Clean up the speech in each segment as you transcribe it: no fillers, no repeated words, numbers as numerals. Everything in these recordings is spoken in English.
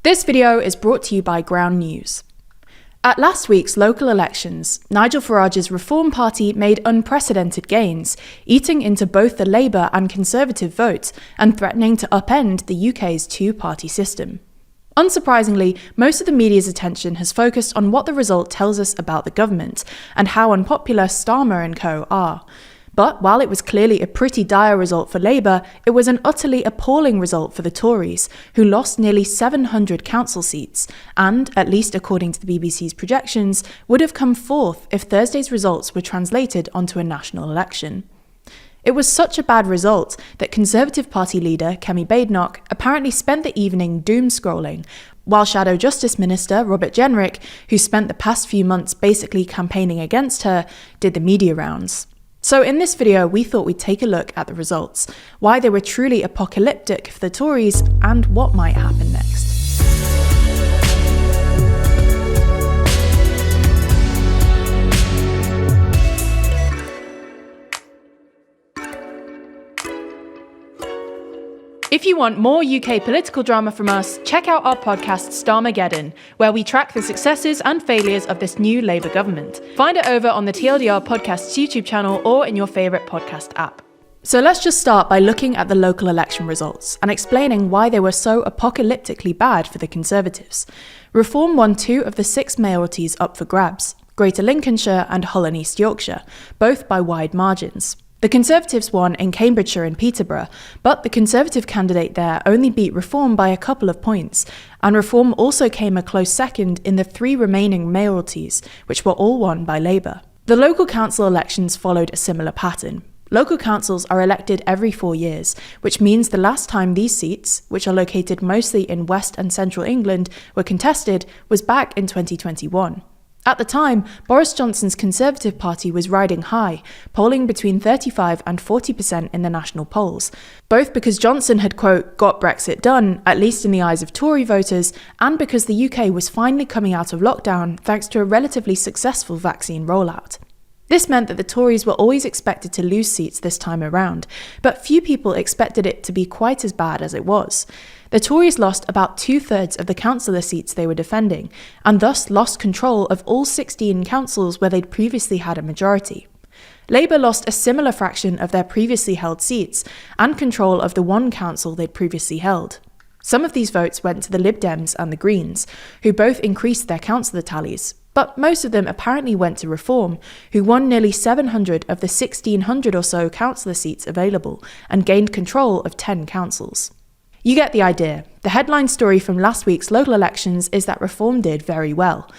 This video is brought to you by Ground News. At last week's local elections, Nigel Farage's Reform Party made unprecedented gains, eating into both the Labour and Conservative votes and threatening to upend the UK's two-party system. Unsurprisingly, most of the media's attention has focused on what the result tells us about the government and how unpopular Starmer and co are. But while it was clearly a pretty dire result for Labour, it was an utterly appalling result for the Tories, who lost nearly 700 council seats and, at least according to the BBC's projections, would have come fourth if Thursday's results were translated onto a national election. It was such a bad result that Conservative Party leader Kemi Badenoch apparently spent the evening doom-scrolling, while Shadow Justice Minister Robert Jenrick, who spent the past few months basically campaigning against her, did the media rounds. So in this video, we thought we'd take a look at the results, why they were truly apocalyptic for the Tories, and what might happen next. If you want more UK political drama from us, check out our podcast Starmergeddon, where we track the successes and failures of this new Labour government. Find it over on the TLDR Podcast's YouTube channel or in your favourite podcast app. So let's just start by looking at the local election results and explaining why they were so apocalyptically bad for the Conservatives. Reform won 2 of the 6 mayoralties up for grabs, Greater Lincolnshire and Hull and East Yorkshire, both by wide margins. The Conservatives won in Cambridgeshire and Peterborough, but the Conservative candidate there only beat Reform by a couple of points, and Reform also came a close second in the 3 remaining mayoralties, which were all won by Labour. The local council elections followed a similar pattern. Local councils are elected every 4 years, which means the last time these seats, which are located mostly in West and Central England, were contested was back in 2021. At the time, Boris Johnson's Conservative Party was riding high, polling between 35% and 40% in the national polls, both because Johnson had, quote, got Brexit done, at least in the eyes of Tory voters, and because the UK was finally coming out of lockdown thanks to a relatively successful vaccine rollout. This meant that the Tories were always expected to lose seats this time around, but few people expected it to be quite as bad as it was. The Tories lost about 2/3 of the councillor seats they were defending, and thus lost control of all 16 councils where they'd previously had a majority. Labour lost a similar fraction of their previously held seats, and control of the 1 council they'd previously held. Some of these votes went to the Lib Dems and the Greens, who both increased their councillor tallies, but most of them apparently went to Reform, who won nearly 700 of the 1,600 or so councillor seats available, and gained control of 10 councils. You get the idea. The headline story from last week's local elections is that Reform did very well.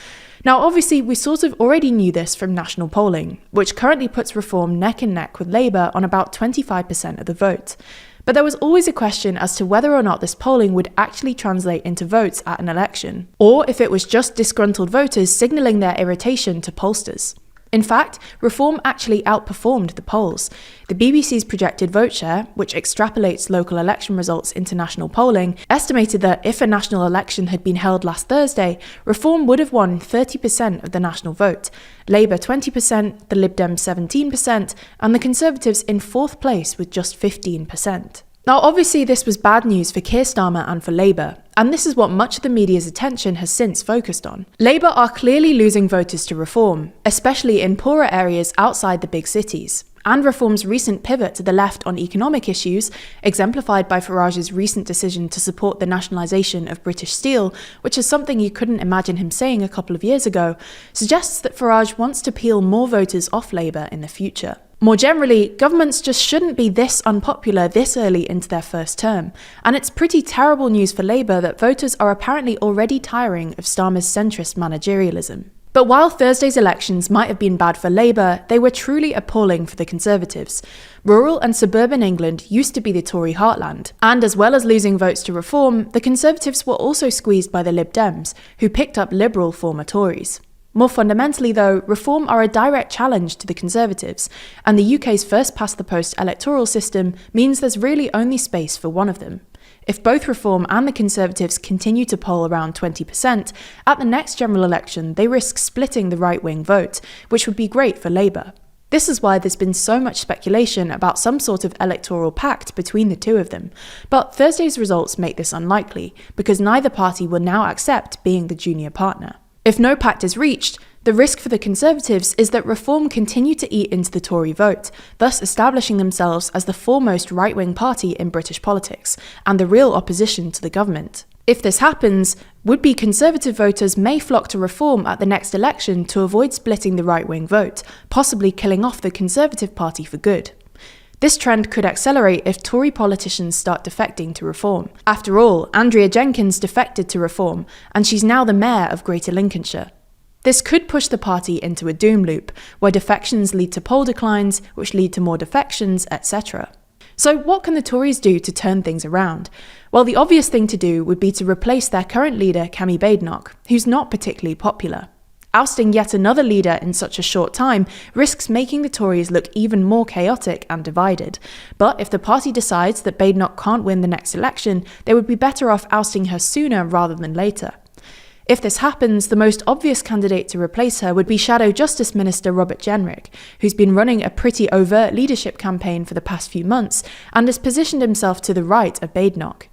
Now, obviously, we sort of already knew this from national polling, which currently puts Reform neck and neck with Labour on about 25% of the vote. But there was always a question as to whether or not this polling would actually translate into votes at an election, or if it was just disgruntled voters signalling their irritation to pollsters. In fact, Reform actually outperformed the polls. The BBC's projected vote share, which extrapolates local election results into national polling, estimated that if a national election had been held last Thursday, Reform would have won 30% of the national vote, Labour 20%, the Lib Dems 17%, and the Conservatives in 4th place with just 15%. Now, obviously, this was bad news for Keir Starmer and for Labour, and this is what much of the media's attention has since focused on. Labour are clearly losing voters to Reform, especially in poorer areas outside the big cities. And Reform's recent pivot to the left on economic issues, exemplified by Farage's recent decision to support the nationalisation of British Steel, which is something you couldn't imagine him saying a couple of years ago, suggests that Farage wants to peel more voters off Labour in the future. More generally, governments just shouldn't be this unpopular this early into their first term, and it's pretty terrible news for Labour that voters are apparently already tiring of Starmer's centrist managerialism. But while Thursday's elections might have been bad for Labour, they were truly appalling for the Conservatives. Rural and suburban England used to be the Tory heartland, and as well as losing votes to Reform, the Conservatives were also squeezed by the Lib Dems, who picked up Liberal former Tories. More fundamentally, though, Reform are a direct challenge to the Conservatives, and the UK's first-past-the-post electoral system means there's really only space for one of them. If both Reform and the Conservatives continue to poll around 20%, at the next general election they risk splitting the right-wing vote, which would be great for Labour. This is why there's been so much speculation about some sort of electoral pact between the two of them. But Thursday's results make this unlikely, because neither party will now accept being the junior partner. If no pact is reached, the risk for the Conservatives is that Reform continue to eat into the Tory vote, thus establishing themselves as the foremost right-wing party in British politics, and the real opposition to the government. If this happens, would-be Conservative voters may flock to Reform at the next election to avoid splitting the right-wing vote, possibly killing off the Conservative Party for good. This trend could accelerate if Tory politicians start defecting to Reform. After all, Andrea Jenkyns defected to Reform, and she's now the mayor of Greater Lincolnshire. This could push the party into a doom loop, where defections lead to poll declines, which lead to more defections, etc. So what can the Tories do to turn things around? Well, the obvious thing to do would be to replace their current leader, Kemi Badenoch, who's not particularly popular. Ousting yet another leader in such a short time risks making the Tories look even more chaotic and divided. But if the party decides that Badenoch can't win the next election, they would be better off ousting her sooner rather than later. If this happens, the most obvious candidate to replace her would be Shadow Justice Minister Robert Jenrick, who's been running a pretty overt leadership campaign for the past few months and has positioned himself to the right of Badenoch.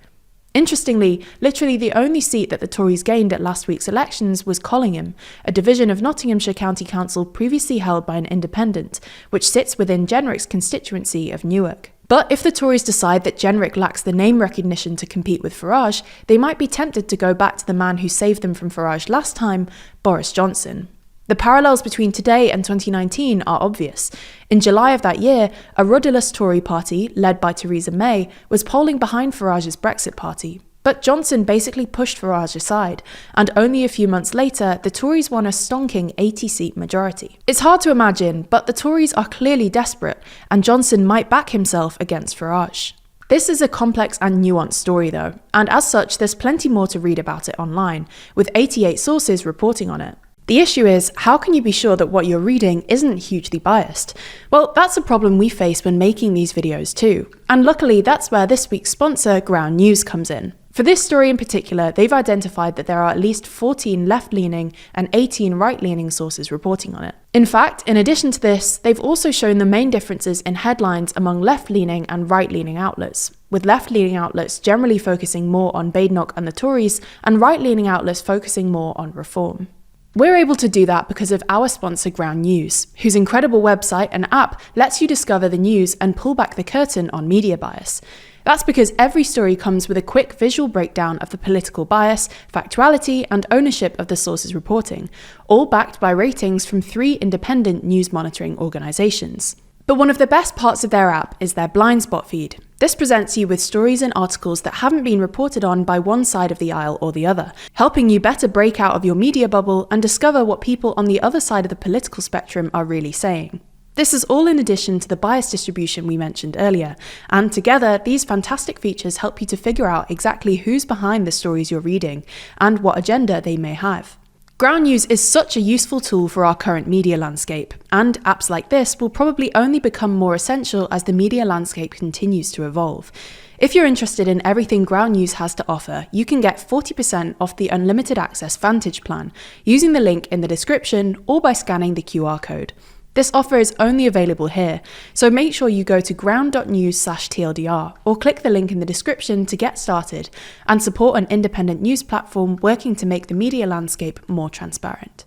Interestingly, literally the only seat that the Tories gained at last week's elections was Collingham, a division of Nottinghamshire County Council previously held by an independent, which sits within Jenrick's constituency of Newark. But if the Tories decide that Jenrick lacks the name recognition to compete with Farage, they might be tempted to go back to the man who saved them from Farage last time, Boris Johnson. The parallels between today and 2019 are obvious. In July of that year, a rudderless Tory party, led by Theresa May, was polling behind Farage's Brexit party. But Johnson basically pushed Farage aside, and only a few months later, the Tories won a stonking 80-seat majority. It's hard to imagine, but the Tories are clearly desperate, and Johnson might back himself against Farage. This is a complex and nuanced story though, and as such, there's plenty more to read about it online, with 88 sources reporting on it. The issue is, how can you be sure that what you're reading isn't hugely biased? Well, that's a problem we face when making these videos too. And luckily, that's where this week's sponsor, Ground News, comes in. For this story in particular, they've identified that there are at least 14 left-leaning and 18 right-leaning sources reporting on it. In fact, in addition to this, they've also shown the main differences in headlines among left-leaning and right-leaning outlets, with left-leaning outlets generally focusing more on Badenoch and the Tories, and right-leaning outlets focusing more on Reform. We're able to do that because of our sponsor Ground News, whose incredible website and app lets you discover the news and pull back the curtain on media bias. That's because every story comes with a quick visual breakdown of the political bias, factuality, and ownership of the source's reporting, all backed by ratings from 3 independent news monitoring organisations. But one of the best parts of their app is their blind spot feed. This presents you with stories and articles that haven't been reported on by one side of the aisle or the other, helping you better break out of your media bubble and discover what people on the other side of the political spectrum are really saying. This is all in addition to the bias distribution we mentioned earlier, and together these fantastic features help you to figure out exactly who's behind the stories you're reading and what agenda they may have. Ground News is such a useful tool for our current media landscape, and apps like this will probably only become more essential as the media landscape continues to evolve. If you're interested in everything Ground News has to offer, you can get 40% off the Unlimited Access Vantage plan using the link in the description or by scanning the QR code. This offer is only available here, so make sure you go to ground.news/TLDR or click the link in the description to get started and support an independent news platform working to make the media landscape more transparent.